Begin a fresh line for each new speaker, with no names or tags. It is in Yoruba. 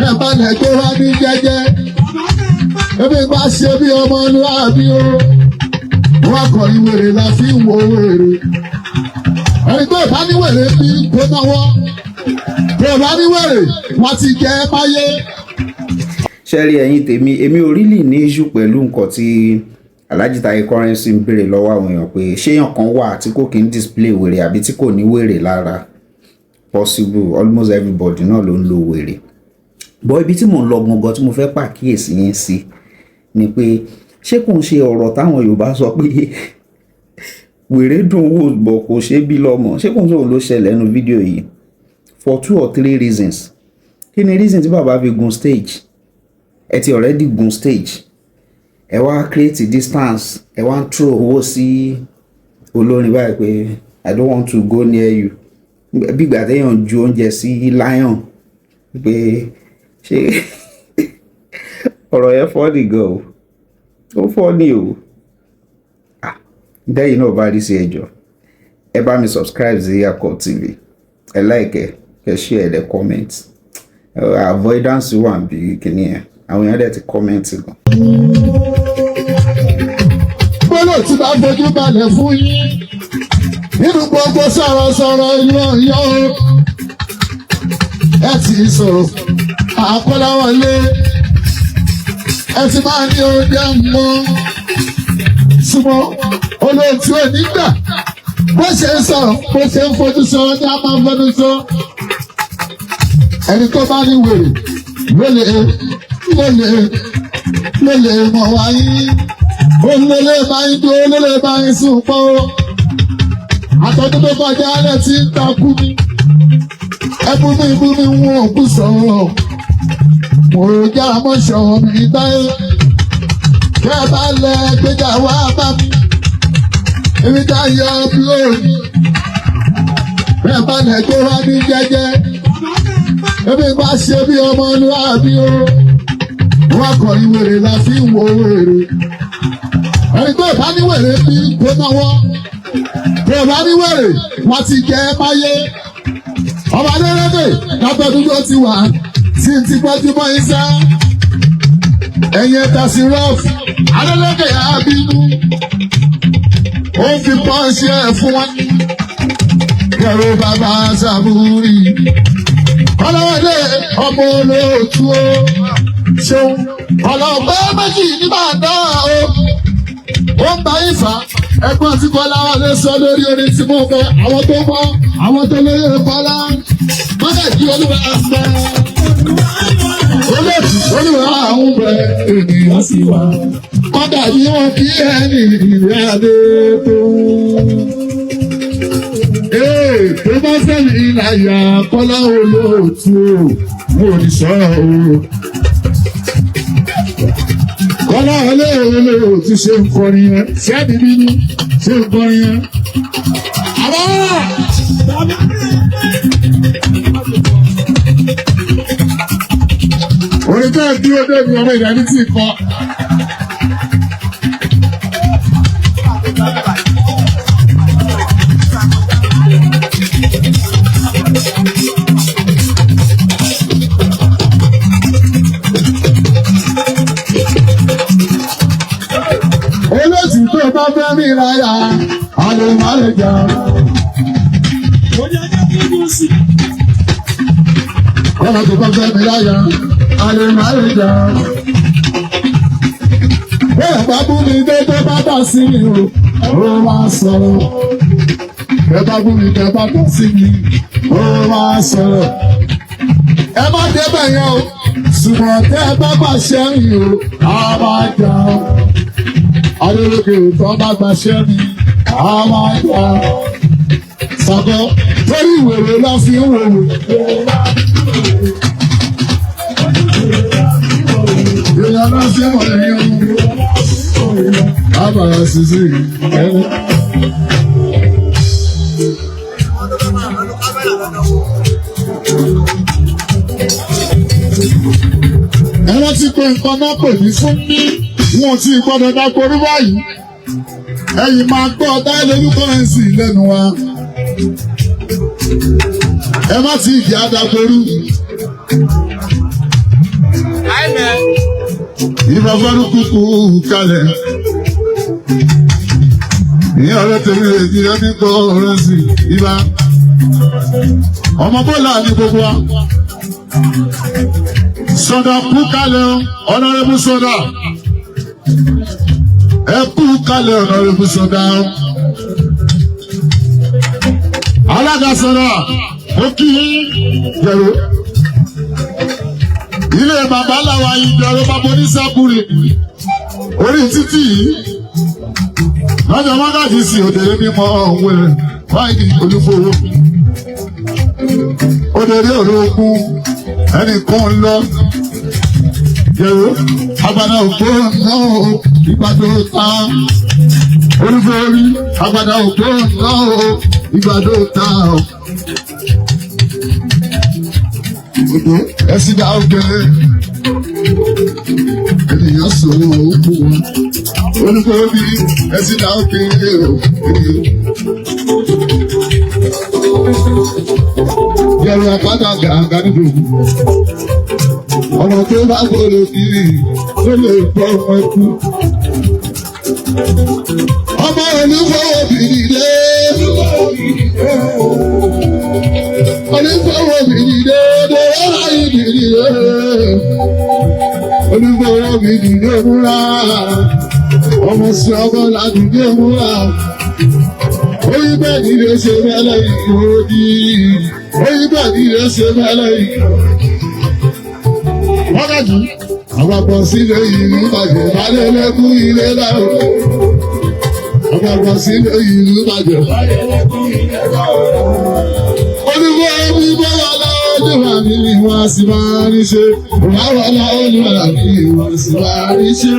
bẹ́ẹ̀ bá lẹ̀ tó wá ní jẹ́jẹ́ ebi bá ṣe bí ọmọlúwàbí o wọ́n kọ̀ ní wèrè la fi ń wo wèrè ẹni tó bá ní wèrè bí kó náwó tó bá ní wèrè wọ́n ti jẹ́ máyé.
ṣẹ́rí ẹ̀yin tèmi èmi ò rílì ní iṣu pẹ̀lú nǹkan tí Alhaji Taye Currency ń béèrè lọ́wọ́ àwọn èèyàn pé ṣéyàn kan wà tí kò kí ń display wèrè àbí tí kò ní wèrè lára. Possible almost everybody náà ló ń lo wèrè bọ́ ibi tí mò ń lọ gangan tí mo fẹ́ pàkíyèsí yín sí ni pé ṣé kò ń ṣe ọ̀rọ̀ táwọn Yorùbá sọ pé wèrè dùn wò bọ̀ kò ṣe bí lọ́mọ ṣé kò ń sọ̀rọ̀ ló ṣẹlẹ̀ nínú fídíò yìí for 2 or 3 reasons. Kí ni reason tí bàbá fi gun stage ẹ ti already gun stage ẹ wá create distance ẹ wá ń throw owó sí olórin báyìí pé I don't want to go near you bí ìgbà téèyàn ju oúnjẹ sí lion pé ṣe ọ̀rọ̀ yẹn fọ́ọ̀nì gan o ó fọ́ọ̀nì o dẹ́yìn náà bá rí sí ẹjọ́ ẹ bá mi subscribe sí Yakob TV ẹ like ẹ share ẹ comment avoidance wà bí kìíní ẹ àwọn èèyàn dẹ̀ ti comment gan.
gbọ́dọ̀ tí bá fojú balẹ̀ fún yín nínú gbogbo sọ̀rọ̀sọ̀rọ̀ yọ̀ ẹ ti sọ̀rọ̀ àkọ́láwọlé ẹ ti máa ní oúnjẹ mọ́ súnmọ́ olóòtú onígbà bó ṣe ń sọ̀rọ̀ bó ṣe ń fojú sọ ní a máa fọdún sọ ẹni tó bá ní wèrè lólè mọ̀ wáyé olólè bá ń jó olólè bá ń sùn pọ́ àtọ́jú tó kọjá alẹ́ tí ń takú mi ẹbú mi wọn ò kú sọ̀rọ̀ mo já mọ́ṣọ́ mi táyé kí ẹ bá lẹ gbéjà wá bá mi èmi tá yọ búlóòdì bẹ́ẹ̀ bá lẹ tó wá ní jẹ́jẹ́ ebi bá ṣe bí ọmọlúwàbí o wọ́n kọ̀ ní wèrè la fi ń wo wèrè ẹni tó bá ní wèrè bí kó náwó tó bá ní wèrè wọ́n ti jẹ́ máyé ọba lẹ́lẹ́dẹ̀ látọ̀dún tó ti wà tí n ti gbọ́júmọ́ iṣẹ́ ẹ̀yìn ẹ̀ta sí rọ́ọ̀fù alẹ́lẹ́dẹ̀ á bínú ó fi pọ́ńṣì ẹ̀ fún wọn kẹrù bàbá sàbúrì ọlọ́wọ́dé ọmọ olóòtú ó ṣeun ọlọ́pẹ́ méjì nígbà náà ó ń bá ìfà ẹ̀gbọ́n tí Kọ́lá Wọlé sọ lórí orin tí mo fẹ́ àwọn tó mọ̀ àwọn tó lóye Kọ́lá mọ́tẹ̀ kí olúwa fẹ́ olóòtú olúwa àwọn bẹ̀ ènìyàn sì wá mọ́tà bí wọ́n kí ẹni ìrìn àdé tó. Tó bá sẹ́ni ìlàyà Kọ́lá olóòtú mo ní sọ̀rọ̀ o. Kọ́lá olóòtú ṣe ń kọrin yẹn sẹ́ni bínú ṣe ń kọrin yẹn. Orin bẹ́ẹ̀ dúró débi ọmọ ìdání tí kọ. Olóòtú tó bá fẹ́ mi láyà, àlè má lè jà. Ọ̀nà tó bá fẹ́ mi láyà, àlè má lè jà. Bẹ́ẹ̀ bá bú mi dé tó bá dà sí mi o, ó máa sọ̀rọ̀. Bẹ́ẹ̀ bá bú mi dé bá dà sí mi, ó máa sọ̀rọ̀. Ẹ má débẹ̀ yẹn o, ṣùgbọ́n tẹ́ ẹ bá pàṣẹ mi o, a máa jà o. Adélèké tó bá gbaṣẹ́ mi, a máa jà o. Sọ̀kọ́ torí ìwèrè lọ fi ń wò wò. Èèyàn náà fi wọ̀ ẹ̀yìn ọmọ. Àbàrà sísè ẹ̀rọ. Ẹ̀rọ ti pé nǹkan náà pè mí fún mi. Wọ́n ti gbọ́dọ̀ dákorí báyìí. Ẹ̀yin máa gbọ́ Taye Currency lẹ́nu wa. Ẹ má ti ìdí àdàkorí. ọba fárúkúkú kalẹ̀. Ìyá ọ̀rẹ́ tèmi lè di ẹni kọ́ ọ̀rẹ́ sí ibà. Ọmọ bọ́lá ní gbogbo wa. Sọ̀dà kú kalẹ̀ ọ̀nàrẹ́bù sọ̀dà. Ẹ kú kalẹ̀ ọ̀nàrẹ́bù sọ̀dà. Alága sọ̀dà ó kí jẹ̀rọ. Ilé bàbá làwọn ìjọba bàbá oníṣàkúrè orí títì yìí. Lọ́jọ́ wákàtí sí òdèrè mímọ́ ọ̀hún rẹ̀ wáìdì olúfowó. Òdèrè òrógún ẹnìkan lọ. Jẹ̀rọ agbada òpó náà ìgbàdo ta. Olúfowórí agbada òpó náà ìgbàdo ta. Ẹsìn dá òkè ènìyàn sọ̀rọ̀ òkú wọn. Olúfowórí ẹsìn dá òkè Jẹ̀rọ àpáta gàgà nínú ọmọ tó bá gbọ́dọ̀ kiri tó lè gbọ́ ọmọ ẹkú. Ọmọ Olúfowórí dé. Olúfowórí dé Olúfowórí dé múra ọmọ sí ọmọ ládùúgbò múra. Oyin bẹ́ẹ̀ ni lè ṣe mẹ́lẹ̀ ìgbòdì. Oyin bẹ́ẹ̀ ni lè ṣe mẹ́lẹ̀ ìgbòdì. Wákàtí àpapọ̀ sílé ìlú bàjẹ́ balẹ̀ lẹ́kún ilé láwọ̀. Àpapọ̀ sílé ìlú bàjẹ́ balẹ̀ lẹ́kún ilé láwọ̀. Olúfowórí bọ́lá lọ́dún wà ní ìwọ̀n sì máa ní ṣe. Òwáwọ̀ lọ́dún wà ní ìwọ̀n sì máa ní ṣe.